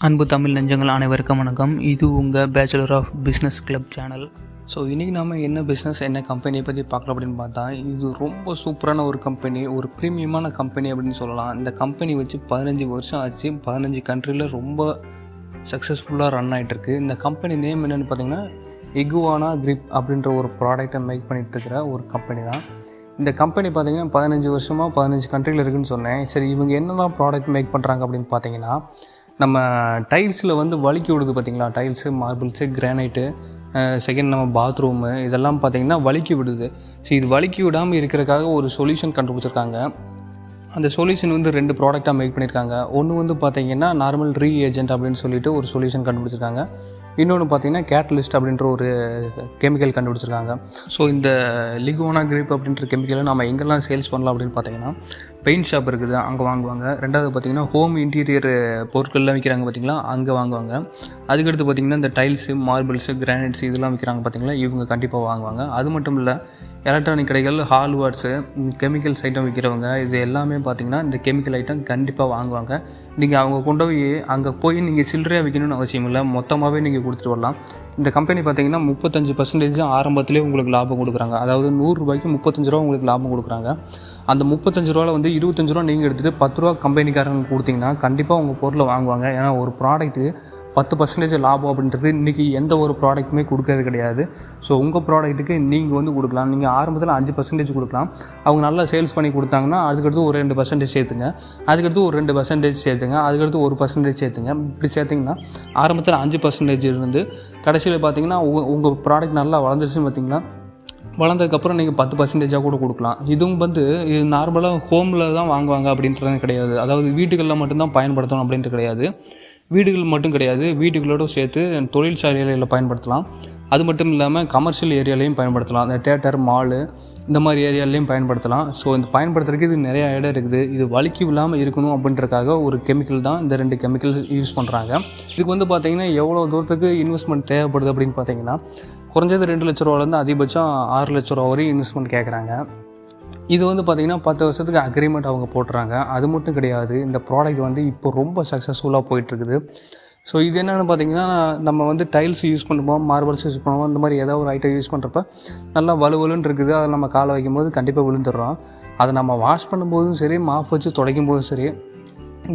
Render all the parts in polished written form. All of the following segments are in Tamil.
அன்பு தமிழ் நெஞ்சங்கள் அனைவருக்கும் வணக்கம். இது உங்கள் bachelor of business club channel. So இன்றைக்கி நாம் என்ன பிஸ்னஸ் என்ன கம்பெனியை பற்றி பார்க்கலாம் அப்படின்னு பார்த்தா, இது ரொம்ப சூப்பரான ஒரு கம்பெனி, ஒரு ப்ரீமியமான கம்பெனி அப்படின்னு சொல்லலாம். இந்த கம்பெனி வச்சு 15 வருஷம் ஆச்சு. 15 கண்ட்ரியில் ரொம்ப சக்ஸஸ்ஃபுல்லாக ரன் ஆகிட்டுருக்கு. இந்த கம்பெனி நேம் என்னென்னு பார்த்தீங்கன்னா IguanaGrip அப்படின்ற ஒரு ப்ராடக்டை மேக் பண்ணிகிட்ருக்கிற ஒரு கம்பெனி தான். இந்த கம்பெனி பார்த்திங்கன்னா 15 வருஷமாக 15 கண்ட்ரியில் இருக்குதுன்னு சொன்னேன். சரி, இவங்க என்னெல்லாம் ப்ராடக்ட் மேக் பண்ணுறாங்க அப்படின்னு பார்த்தீங்கன்னா, நம்ம டைல்ஸில் வந்து வழுக்கி விடுது பார்த்திங்களா, டைல்ஸு, மார்பிள்ஸு, கிரானைட்டு, செகண்ட் நம்ம பாத்ரூமு, இதெல்லாம் பார்த்திங்கன்னா வழுக்கி விடுது. ஸோ இது வழுக்கி விடாமல் இருக்கிறதுக்காக ஒரு சொல்யூஷன் கண்டுபிடிச்சிருக்காங்க. அந்த சொல்யூஷன் வந்து 2 ப்ராடக்டாக மேக் பண்ணியிருக்காங்க. ஒன்று வந்து பார்த்திங்கன்னா நார்மல் ரீஏஜென்ட் அப்படின்னு சொல்லிட்டு ஒரு சொல்யூஷன் கண்டுபிடிச்சிருக்காங்க. இன்னொன்று பார்த்திங்கன்னா கேட்டலிஸ்ட் அப்படின்ற ஒரு கெமிக்கல் கண்டுபிடிச்சிருக்காங்க. ஸோ இந்த IguanaGrip அப்படின்ற கெமிக்கலை நம்ம எங்கெல்லாம் சேல்ஸ் பண்ணலாம் அப்படின்னு பார்த்தீங்கன்னா, பெயிண்ட் ஷாப் இருக்குது, அங்கே வாங்குவாங்க. ரெண்டாவது பார்த்திங்கன்னா ஹோம் இன்டீரியர் பொருட்கள்லாம் விற்கிறாங்க பார்த்திங்களா, அங்கே வாங்குவாங்க. அதுக்கடுத்து பார்த்திங்கன்னா இந்த டைல்ஸு, மார்பிள்ஸு, கிரானைட்ஸ் இதெல்லாம் விற்கிறாங்க பார்த்திங்களா, இவங்க கண்டிப்பாக வாங்குவாங்க. அது மட்டும் இல்லை, எலக்ட்ரானிக் கடைகள், ஹார்ட்வேர்ஸு, கெமிக்கல்ஸ் ஐட்டம் விற்கிறவங்க, இது எல்லாமே பார்த்திங்கன்னா இந்த கெமிக்கல் ஐட்டம் கண்டிப்பாக வாங்குவாங்க. நீங்கள் அவங்க கொண்டு போய் அங்கே போய் நீங்கள் சில்லறையாக விற்கணும்னு அவசியம் இல்லை, மொத்தமாகவே நீங்கள் கொடுத்துட்டு வரலாம். இந்த கம்பெனி பார்த்திங்கன்னா 35% ஆரம்பத்திலே உங்களுக்கு லாபம் கொடுக்குறாங்க. அதாவது 100 ரூபாய்க்கு 35 ரூபா உங்களுக்கு லாபம் கொடுக்குறாங்க. அந்த 35 ரூபாவில் வந்து 25 ரூபா நீங்கள் எடுத்துகிட்டு 10 ரூபா கம்பெனிக்காரங்க கொடுத்தீங்கன்னா கண்டிப்பாக உங்கள் பொருளை வாங்குவாங்க. ஏன்னா ஒரு ப்ராடக்ட்டுக்கு 10% லாபம் அப்படின்றது இன்றைக்கி எந்த ஒரு ப்ராடக்ட்டுமே கொடுக்கறது கிடையாது. ஸோ உங்கள் ப்ராடக்ட்டுக்கு நீங்கள் வந்து கொடுக்கலாம். நீங்கள் ஆரம்பத்தில் 5% கொடுக்கலாம். அவங்க நல்லா சேல்ஸ் பண்ணி கொடுத்தாங்கன்னா அதுக்கடுத்து ஒரு 2% சேர்த்துங்க, அதுக்கடுத்து ஒரு 2% சேர்த்துங்க, அதுக்கடுத்து 1% சேர்த்துங்க. இப்படி சேர்த்திங்கன்னா ஆரம்பத்தில் 5% இருந்து கடைசியில் பார்த்திங்கன்னா உங்கள் ப்ராடக்ட் நல்லா வளர்ந்துருச்சுன்னு பார்த்திங்கன்னா, வளர்ந்ததுக்கப்புறம் நீங்கள் 10% கூட கொடுக்கலாம். இதுவும் வந்து இது நார்மலாக ஹோமில் தான் வாங்குவாங்க அப்படின்றது கிடையாது. அதாவது வீட்டுகளில் மட்டும்தான் பயன்படுத்தணும் அப்படின்ட்டு கிடையாது. வீடுகள் மட்டும் கிடையாது, வீட்டுகளோடு சேர்த்து தொழிற்சாலைகளில் பயன்படுத்தலாம். அது மட்டும் இல்லாமல் கமர்ஷியல் ஏரியாலையும் பயன்படுத்தலாம். அந்த தேட்டர், மாலு, இந்த மாதிரி ஏரியாலையும் பயன்படுத்தலாம். ஸோ இந்த பயன்படுத்துறதுக்கு இது நிறையா இடம் இருக்குது. இது வழுக்கி விழாமல் இருக்கணும் அப்படின்றக்காக ஒரு கெமிக்கல் தான் இந்த 2 கெமிக்கல் யூஸ் பண்ணுறாங்க. இதுக்கு வந்து பார்த்திங்கன்னா எவ்வளோ தூரத்துக்கு இன்வெஸ்ட்மெண்ட் தேவைப்படுது அப்படின்னு பார்த்தீங்கன்னா, குறைஞ்சது 2 லட்ச ரூபாலேருந்து அதிகபட்சம் 6 லட்ச ரூபா வரையும் இன்வெஸ்ட்மெண்ட் கேட்குறாங்க. இது வந்து பார்த்திங்கன்னா 10 வருஷத்துக்கு அக்ரிமெண்ட் அவங்க போட்டுறாங்க. அது மட்டும் கிடையாது, இந்த ப்ராடக்ட் வந்து இப்போ ரொம்ப சக்ஸஸ்ஃபுல்லாக போயிட்டுருக்குது. ஸோ இது என்னென்னு பார்த்திங்கன்னா, நம்ம வந்து டைல்ஸ் யூஸ் பண்ணுவோம், மார்பிள்ஸ் யூஸ் பண்ணுவோம், இந்த மாதிரி ஏதாவது ஒரு ஐட்டம் யூஸ் பண்ணுறப்ப நல்லா வலுவலுன்னு இருக்குது. அதை நம்ம காலை வைக்கும்போது கண்டிப்பாக விழுந்துடுறோம். அதை நம்ம வாஷ் பண்ணும்போதும் சரி, மாஃப் வச்சு துடைக்கும் போதும் சரி,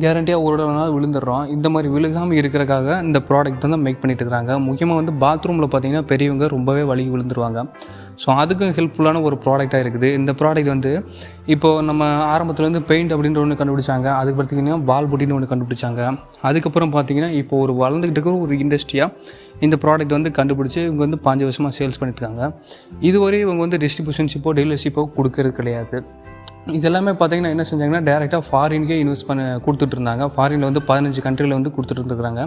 கேரண்டியாக ஒரு நாள் விழுந்துடுறோம். இந்த மாதிரி விழுகாமல் இருக்கிறக்காக இந்த ப்ராடக்ட் தான் மேக் பண்ணிட்டு இருக்கிறாங்க. முக்கியமாக வந்து பாத்ரூமில் பார்த்திங்கன்னா பெரியவங்க ரொம்பவே வலி விழுந்துருவாங்க. ஸோ அதுக்கும் ஹெல்ப்ஃபுல்லான ஒரு ப்ராடக்டாக இருக்குது. இந்த ப்ராடக்ட் வந்து இப்போது நம்ம ஆரம்பத்தில் வந்து பெயிண்ட் அப்படின்ற ஒன்று கண்டுபிடிச்சாங்க. அதுக்கு பார்த்திங்கன்னா பால் பொட்டின்னு ஒன்று கண்டுபிடிச்சாங்க. அதுக்கப்புறம் பார்த்திங்கன்னா இப்போ ஒரு வளர்ந்துக்கிட்டு இருக்கிற ஒரு இண்டஸ்ட்ரியாக இந்த ப்ராடக்ட் வந்து கண்டுபிடிச்சி இவங்க வந்து 5 வருஷமாக சேல்ஸ் பண்ணிட்டுருக்காங்க. இதுவரை இவங்க வந்து டிஸ்ட்ரிபியூஷன்ஷிப்போ டீலர்ஷிப்போ கொடுக்கறது கிடையாது. இதெல்லாமே பார்த்திங்கன்னா என்ன செஞ்சாங்கன்னா, டேரெக்டாக ஃபாரினுக்கே இன்வெஸ்ட் பண்ண கொடுத்துட்ருந்தாங்க. ஃபாரினில் வந்து 15 கண்ட்ரியில் வந்து கொடுத்துட்ருக்குறாங்க.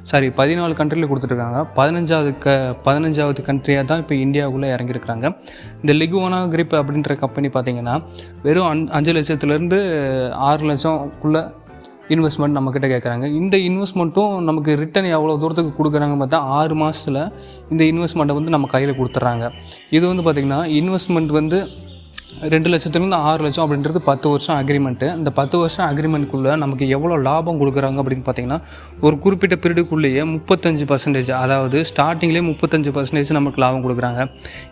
14 கண்ட்ரியில் கொடுத்துட்ருக்காங்க. 15வது கண்ட்ரியாக தான் இப்போ இந்தியாவுக்குள்ளே இறங்கியிருக்கிறாங்க. இந்த IguanaGrip அப்படின்ற கம்பெனி பார்த்திங்கன்னா வெறும் 5 லட்சத்துலேருந்து 6 லட்சம்குள்ளே இன்வெஸ்ட்மெண்ட் நம்மக்கிட்ட கேட்குறாங்க. இந்த இன்வெஸ்ட்மெண்ட்டும் நமக்கு ரிட்டன் எவ்வளோ தூரத்துக்கு கொடுக்குறாங்கன்னு பார்த்தா 6 மாதத்தில் இந்த இன்வெஸ்ட்மெண்ட்டை வந்து நம்ம கையில் கொடுத்துட்றாங்க. இது வந்து பார்த்திங்கன்னா இன்வெஸ்ட்மெண்ட் வந்து 2 லட்சத்துலேருந்து 6 லட்சம் அப்படின்றது 10 வருஷம் அக்ரிமெண்ட்டு. இந்த 10 வருஷம் அக்ரிமெண்ட்டுக்குள்ளே நமக்கு எவ்வளோ லாபம் கொடுக்குறாங்க அப்படின்னு பார்த்திங்கன்னா, ஒரு குறிப்பிட்ட பீரியடுக்குள்ளேயே 35%, அதாவது ஸ்டார்டிங்லேயே 35% நமக்கு லாபம் கொடுக்குறாங்க.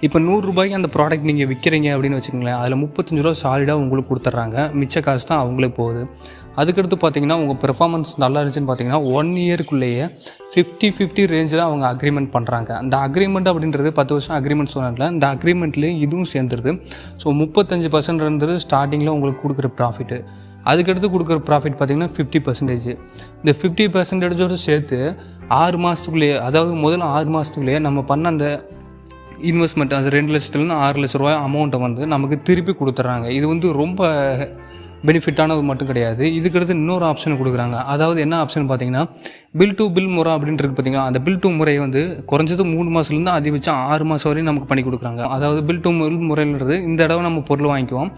இப்போ 100 ரூபாய்க்கு அந்த ப்ராடக்ட் நீங்கள் விற்கிறீங்க அப்படின்னு வச்சுக்கோங்களேன், அதில் 35 ரூபா சாலிடாக உங்களுக்கு கொடுத்துட்றாங்க. மிச்ச காசு தான் அவங்களுக்கு போகுது. அதுக்கடுத்து பார்த்திங்கன்னா உங்கள் பெர்ஃபார்மன்ஸ் நல்லா இருந்துச்சுன்னு பார்த்திங்கன்னா 1 இயருக்குள்ளேயே 50-50 ரேஞ்சில் அவங்க அக்ரிமெண்ட் பண்ணுறாங்க. அந்த அக்ரிமெண்ட் அப்படின்றது 10 வருஷம் அக்ரிமெண்ட் சொன்னால இந்த அக்ரிமெண்ட்லேயே இதுவும் சேர்ந்துருது. ஸோ 35% இருந்தது ஸ்டார்டிங்கில் உங்களுக்கு கொடுக்குற ப்ராஃபிட்டு. அதுக்கடுத்து கொடுக்குற ப்ராஃபிட் பார்த்திங்கன்னா 50%. இந்த 50%ஓடு சேர்த்து 6 மாதத்துக்குள்ளேயே, அதாவது முதல்ல 6 மாதத்துக்குள்ளேயே நம்ம பண்ண அந்த இன்வெஸ்ட்மெண்ட், அது 2 லட்சத்துலேருந்து 6 லட்ச ரூபாய் அமௌண்ட்டை வந்து நமக்கு திருப்பி கொடுத்துட்றாங்க. இது வந்து ரொம்ப பெனிஃபிட்டானது மட்டும் கிடையாது. இதுக்கடுத்து இன்னொரு ஆப்ஷன் கொடுக்குறாங்க. அதாவது என்ன ஆப்ஷன் பார்த்தீங்கன்னா, பில் டு பில் முறை அப்படின்றது பார்த்திங்கன்னா, அந்த பில் டு முறையை வந்து குறைஞ்சது 3 மாதத்துலேருந்து அதிகபட்சம் 6 மாதம் வரையும் நமக்கு பண்ணி கொடுக்குறாங்க. அதாவது பில் டு பில் முறைன்றது இந்த தடவை நம்ம பொருள் வாங்கிக்குவோம்,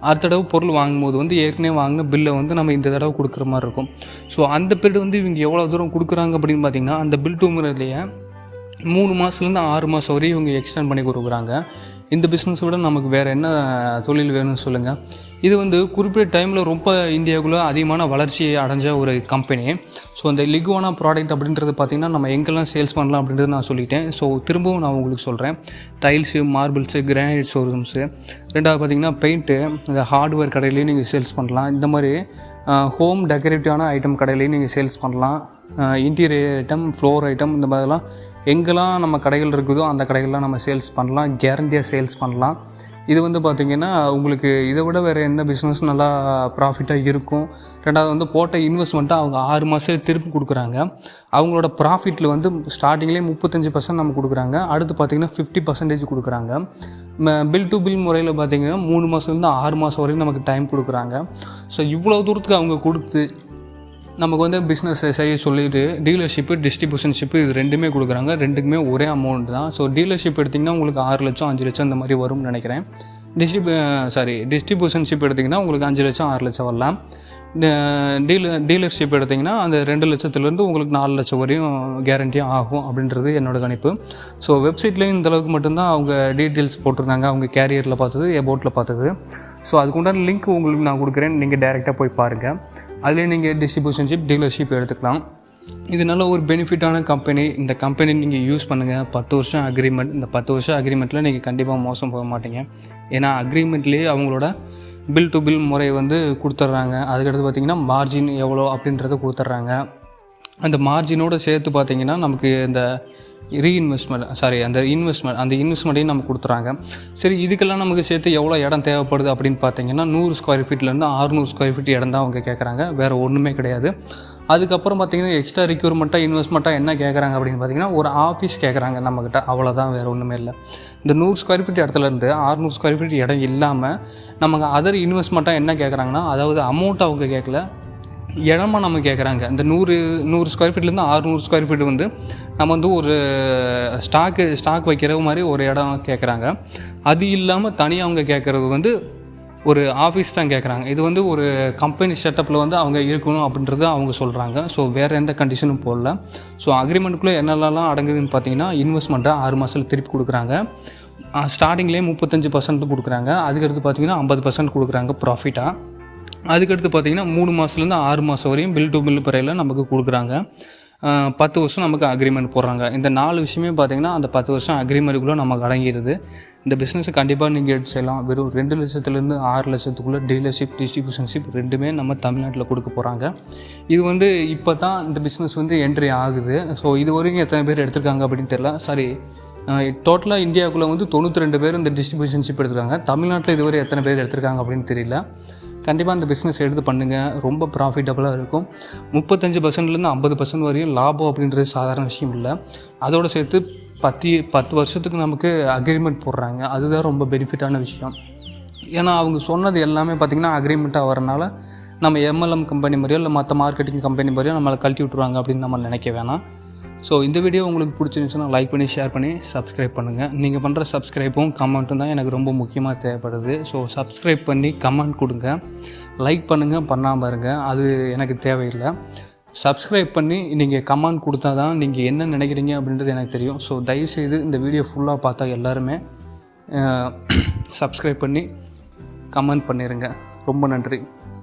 அடுத்த தடவை பொருள் வாங்கும்போது வந்து ஏற்கனவே வாங்கின பில்லை வந்து நம்ம இந்த தடவை கொடுக்குற மாதிரி இருக்கும். ஸோ அந்த பீரியட் வந்து இவங்க எவ்வளோ தூரம் கொடுக்குறாங்க அப்படின்னு பார்த்திங்கன்னா, அந்த பில் டு முறையிலேயே 3 மாதத்துலேருந்து 6 மாதம் வரையும் இவங்க எக்ஸ்டெண்ட் பண்ணி கொடுக்குறாங்க. இந்த பிஸ்னஸை விட நமக்கு வேறு என்ன தொழில் வேணும்னு சொல்லுங்கள். இது வந்து குறிப்பிட்ட டைமில் ரொம்ப இந்தியாவுக்குள்ளே அதிகமான வளர்ச்சியை அடைஞ்ச ஒரு கம்பெனி. ஸோ அந்த லிகுவானா ப்ராடக்ட் அப்படின்றது பார்த்திங்கன்னா நம்ம எங்கெல்லாம் சேல்ஸ் பண்ணலாம் அப்படின்றது நான் சொல்லிட்டேன். ஸோ திரும்பவும் நான் உங்களுக்கு சொல்கிறேன். டைல்ஸு, மார்பிள்ஸு, கிரானைட் ஷோரூம்ஸு, ரெண்டாவது பார்த்திங்கன்னா பெயிண்ட்டு, இந்த ஹார்ட்வேர் கடையிலையும் நீங்கள் சேல்ஸ் பண்ணலாம். இந்த மாதிரி ஹோம் டெக்கரேட்டிவான ஐட்டம் கடையிலையும் நீங்கள் சேல்ஸ் பண்ணலாம். இன்டீரியர் ஐட்டம், ஃப்ளோர் ஐட்டம், இந்த மாதிரிலாம் எங்கெல்லாம் நம்ம கடைகள் இருக்குதோ அந்த கடைகள்லாம் நம்ம சேல்ஸ் பண்ணலாம். கேரண்டியாக சேல்ஸ் பண்ணலாம். இது வந்து பார்த்திங்கன்னா உங்களுக்கு இதை விட வேறு எந்த பிஸ்னஸ் நல்லா ப்ராஃபிட்டாக இருக்கும். ரெண்டாவது வந்து போட்ட இன்வெஸ்ட்மெண்ட்டை அவங்க 6 மாதம் திருப்பி கொடுக்குறாங்க. அவங்களோட ப்ராஃபிட்டில் வந்து ஸ்டார்டிங்லேயே 35% நம்ம கொடுக்குறாங்க. அடுத்து பார்த்திங்கன்னா 50% கொடுக்குறாங்க. பில் டு பில் முறையில் பார்த்திங்கன்னா 3 மாதத்துலேருந்து 6 மாதம் வரைக்கும் நமக்கு டைம் கொடுக்குறாங்க. ஸோ இவ்வளோ தூரத்துக்கு அவங்க கொடுத்து நமக்கு வந்து பிஸ்னஸ் செய்ய சொல்லிட்டு டீலர்ஷிப்பு, டிஸ்ட்ரிபியூஷன்ஷிப்பு இது ரெண்டுமே கொடுக்குறாங்க. ரெண்டுக்குமே ஒரே அமௌண்ட் தான். ஸோ டீலர்ஷிப் எடுத்திங்கன்னா உங்களுக்கு 6 லட்சம் 5 லட்சம் இந்த மாதிரி வரும்னு நினைக்கிறேன். டிஸ்ட்ரிபியூஷன்ஷிப் எடுத்திங்கன்னா உங்களுக்கு 5 லட்சம் 6 லட்சம் வரலாம். டீலர்ஷிப் எடுத்திங்கன்னா அந்த 2 லட்சத்துலேருந்து உங்களுக்கு 4 லட்சம் வரையும் கேரண்டியாக ஆகும் அப்படின்றது என்னோடய கணிப்பு. ஸோ வெப்சைட்லேயும் இந்தளவுக்கு மட்டும்தான் அவங்க டீட்டெயில்ஸ் போட்டிருந்தாங்க. அவங்க கேரியரில் பார்த்தது, எபோட்டில் பார்த்தது. ஸோ அதுக்குண்டான லிங்க் உங்களுக்கு நான் கொடுக்குறேன். நீங்கள் டேரெக்டாக போய் பாருங்கள். அதிலே நீங்கள் டிஸ்ட்ரிபியூஷன்ஷிப், டீலர்ஷிப் எடுத்துக்கலாம். இது நல்ல ஒரு பெனிஃபிட்டான கம்பெனி. இந்த கம்பெனி நீங்கள் யூஸ் பண்ணுங்கள். 10 வருஷம் அக்ரிமெண்ட். இந்த 10 வருஷம் அக்ரிமெண்ட்டில் நீங்கள் கண்டிப்பாக மோசம் போக மாட்டீங்க. ஏன்னா அக்ரிமெண்ட்லேயே அவங்களோட பில் டு பில் முறை வந்து கொடுத்துட்றாங்க. அதுக்கடுத்து பார்த்திங்கன்னா மார்ஜின் எவ்வளோ அப்படின்றத கொடுத்துட்றாங்க. அந்த மார்ஜினோடு சேர்த்து பார்த்திங்கன்னா நமக்கு இந்த அந்த இன்வெஸ்ட்மெண்ட்டையும் நமக்கு கொடுத்துறாங்க. சரி, இதுக்கெல்லாம் நமக்கு சேர்த்து எவ்வளோ இடம் தேவைப்படுது அப்படின்னு பார்த்தீங்கன்னா 100 ஸ்கொயர் ஃபீட்லேருந்து 600 ஸ்கொயர் ஃபீட் இடம் தான் அவங்க கேட்குறாங்க. வேறு ஒன்றுமே கிடையாது. அதுக்கப்புறம் பார்த்திங்கன்னா எக்ஸ்ட்ரா ரிக்யூர்மெண்ட்டாக, இன்வெஸ்ட்மெண்ட்டாக என்ன கேட்குறாங்க அப்படின்னு பார்த்திங்கன்னா ஒரு ஆஃபீஸ் கேட்குறாங்க நம்மக்கிட்ட. அவ்வளோதான், வேறு ஒன்றுமே இல்லை. இந்த 100 ஸ்கொயர் ஃபீட் இடத்துலேருந்து 600 ஸ்கொயர் ஃபீட் இடம் இல்லாமல் நமக்கு அதர் இன்வெஸ்ட்மெண்ட்டாக என்ன கேட்குறாங்கன்னா, அதாவது அமௌண்ட் அவங்க கேட்கல, இடமா நம்ம கேட்குறாங்க. இந்த 100 ஸ்கொயர் ஃபீட்லேருந்து 600 ஸ்கொயர் ஃபீட் வந்து நம்ம வந்து ஒரு ஸ்டாக் வைக்கிற மாதிரி ஒரு இடம் கேட்குறாங்க. அது இல்லாமல் தனியாக அவங்க கேட்குறது வந்து ஒரு ஆஃபீஸ் தான் கேட்குறாங்க. இது வந்து ஒரு கம்பெனி செட்டப்பில் வந்து அவங்க இருக்கணும் அப்படின்றத அவங்க சொல்கிறாங்க. ஸோ வேறு எந்த கண்டிஷனும் போடல. ஸோ அக்ரிமெண்ட்டுக்குள்ளே என்னெல்லாம் அடங்குதுன்னு பார்த்தீங்கன்னா இன்வெஸ்ட்மெண்ட்டை 6 மாதத்தில் திருப்பி கொடுக்குறாங்க. ஸ்டார்டிங்லேயே 35% கொடுக்குறாங்க. அதுக்கடுத்து பார்த்திங்கன்னா 50% கொடுக்குறாங்க ப்ராஃபிட்டாக. அதுக்கடுத்து பார்த்திங்கன்னா 3 மாதத்துலேருந்து 6 மாதம் வரையும் பில் டு பில் பிறையில் நமக்கு கொடுக்குறாங்க. 10 வருஷம் நமக்கு அக்ரிமெண்ட் போடுறாங்க. இந்த 4 விஷயமே பார்த்திங்கன்னா அந்த 10 வருஷம் அக்ரிமெண்ட்டுக்குள்ளே நமக்கு அடங்கிடுது. இந்த பிஸ்னஸை கண்டிப்பாக நீங்கள் எடுத்து செய்யலாம். வெறும் 2 லட்சத்துலேருந்து 6 லட்சத்துக்குள்ளே டீலர்ஷிப், டிஸ்ட்ரிபியூஷன்ஷிப் ரெண்டுமே நம்ம தமிழ்நாட்டில் கொடுக்க போகிறாங்க. இது வந்து இப்போ தான் இந்த பிஸ்னஸ் வந்து என்ட்ரி ஆகுது. ஸோ இது வரைக்கும் எத்தனை பேர் எடுத்திருக்காங்க அப்படின்னு தெரியல. டோட்டலாக இந்தியாவுக்குள்ளே வந்து 92 பேர் இந்த டிஸ்ட்ரிபியூஷன்ஷிப் எடுத்திருக்காங்க. தமிழ்நாட்டில் இதுவரை எத்தனை பேர் எடுத்திருக்காங்க அப்படின்னு தெரியல. கண்டிப்பாக அந்த பிஸ்னஸ் எடுத்து பண்ணுங்கள். ரொம்ப ப்ராஃபிட்டபுளாக இருக்கும். 35%லேருந்து 50% வரையும் லாபம் அப்படின்றது சாதாரண விஷயம் இல்லை. அதோடு சேர்த்து 10 வருஷத்துக்கு நமக்கு அக்ரிமெண்ட் போடுறாங்க. அதுதான் ரொம்ப பெனிஃபிட்டான விஷயம். ஏன்னா அவங்க சொன்னது எல்லாமே பார்த்திங்கன்னா அக்ரிமெண்ட்டாக வரனால நம்ம எம்எல்எம் கம்பெனி மாதிரியோ இல்லை மற்ற மார்க்கெட்டிங் கம்பெனி மாதிரியோ நம்மளை கழட்டி விட்ருவாங்க அப்படின்னு நம்ம நினைக்க வேணாம். ஸோ இந்த வீடியோ உங்களுக்கு பிடிச்சிருந்துச்சுன்னா லைக் பண்ணி, ஷேர் பண்ணி, சப்ஸ்கிரைப் பண்ணுங்கள். நீங்கள் பண்ணுற சப்ஸ்கிரைப்பும் கமெண்ட்டும் தான் எனக்கு ரொம்ப முக்கியமாக தேவைப்படுது. ஸோ சப்ஸ்கிரைப் பண்ணி கமெண்ட் கொடுங்க. லைக் பண்ணுங்கள், பண்ணாமல் இருங்க, அது எனக்கு தேவையில்லை. சப்ஸ்கிரைப் பண்ணி நீங்கள் கமெண்ட் கொடுத்தா தான் நீங்கள் என்ன நினைக்கிறீங்க அப்படின்றது எனக்கு தெரியும். ஸோ தயவுசெய்து இந்த வீடியோ ஃபுல்லாக பார்த்தா எல்லாருமே சப்ஸ்கிரைப் பண்ணி கமெண்ட் பண்ணிடுங்க. ரொம்ப நன்றி.